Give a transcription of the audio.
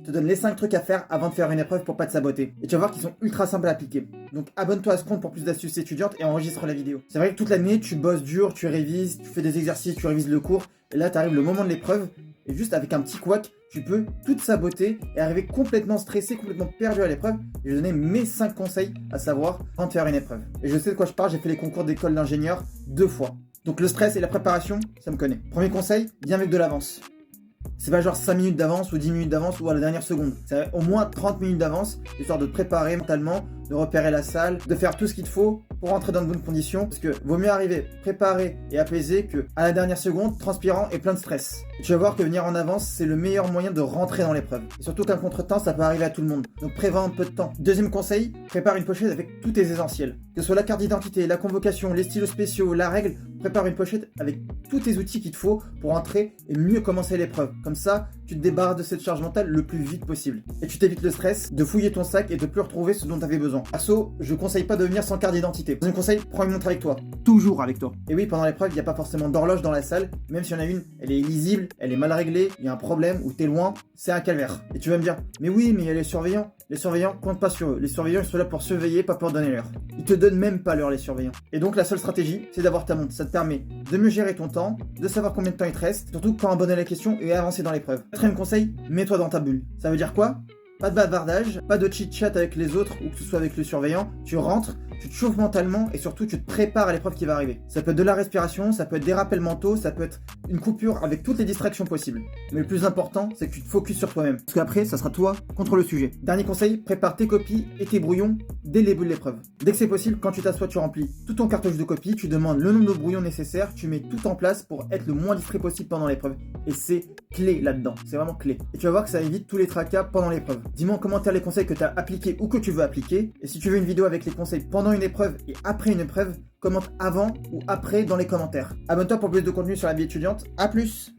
Je te donne les 5 trucs à faire avant de faire une épreuve pour pas te saboter. Et tu vas voir qu'ils sont ultra simples à appliquer. Donc abonne-toi à ce compte pour plus d'astuces étudiantes et enregistre la vidéo. C'est vrai que toute l'année, tu bosses dur, tu révises, tu fais des exercices, tu révises le cours. Et là, t'arrives le moment de l'épreuve. Et juste avec un petit couac, tu peux tout te saboter et arriver complètement stressé, complètement perdu à l'épreuve. Et je vais donner mes 5 conseils à savoir avant de faire une épreuve. Et je sais de quoi je parle, j'ai fait les concours d'école d'ingénieur 2 fois. Donc le stress et la préparation, ça me connaît. Premier conseil, viens avec de l'avance. C'est pas genre 5 minutes d'avance ou 10 minutes d'avance ou à la dernière seconde. C'est au moins 30 minutes d'avance, histoire de te préparer mentalement, de repérer la salle, de faire tout ce qu'il te faut pour rentrer dans de bonnes conditions. Parce que vaut mieux arriver préparé et apaisé que à la dernière seconde, transpirant et plein de stress. Et tu vas voir que venir en avance, c'est le meilleur moyen de rentrer dans l'épreuve. Et surtout qu'un contretemps, ça peut arriver à tout le monde. Donc prévois un peu de temps. Deuxième conseil, prépare une pochette avec tous tes essentiels. Que ce soit la carte d'identité, la convocation, les stylos spéciaux, la règle, prépare une pochette avec tous tes outils qu'il te faut pour entrer et mieux commencer l'épreuve. Comme ça, tu te débarrasses de cette charge mentale le plus vite possible. Et tu t'évites le stress de fouiller ton sac et de plus retrouver ce dont tu avais besoin. Perso, je conseille pas de venir sans carte d'identité. Deuxième conseil, prends une montre avec toi. Toujours avec toi. Et oui, pendant l'épreuve, il n'y a pas forcément d'horloge dans la salle. Même s'il y en a une, elle est illisible, elle est mal réglée, il y a un problème ou t'es loin, c'est un calvaire. Et tu vas me dire, mais oui, mais il y a les surveillants. Les surveillants comptent pas sur eux. Les surveillants, ils sont là pour surveiller, pas pour donner l'heure. Ils te donnent même pas l'heure, les surveillants. Et donc, la seule stratégie, c'est d'avoir ta montre. Ça te permet de mieux gérer ton temps, de savoir combien de temps il te reste, surtout quand abonner la question et avancer dans l'épreuve. Quatrième conseil, mets-toi dans ta bulle. Ça veut dire quoi? Pas de bavardage, pas de chit-chat avec les autres ou que ce soit avec le surveillant. Tu rentres, tu te chauffes mentalement et surtout tu te prépares à l'épreuve qui va arriver. Ça peut être de la respiration, ça peut être des rappels mentaux, ça peut être une coupure avec toutes les distractions possibles. Mais le plus important, c'est que tu te focuses sur toi-même. Parce qu'après, ça sera toi contre le sujet. Dernier conseil, prépare tes copies et tes brouillons dès le début de l'épreuve. Dès que c'est possible, quand tu t'assois, tu remplis tout ton cartouche de copies, tu demandes le nombre de brouillons nécessaires, tu mets tout en place pour être le moins distrait possible pendant l'épreuve. Et c'est clé là-dedans, c'est vraiment clé. Et tu vas voir que ça évite tous les tracas pendant l'épreuve. Dis-moi en commentaire les conseils que tu as appliqués ou que tu veux appliquer. Et si tu veux une vidéo avec les conseils pendant une épreuve et après une épreuve, commente avant ou après dans les commentaires. Abonne-toi pour plus de contenu sur la vie étudiante. A plus!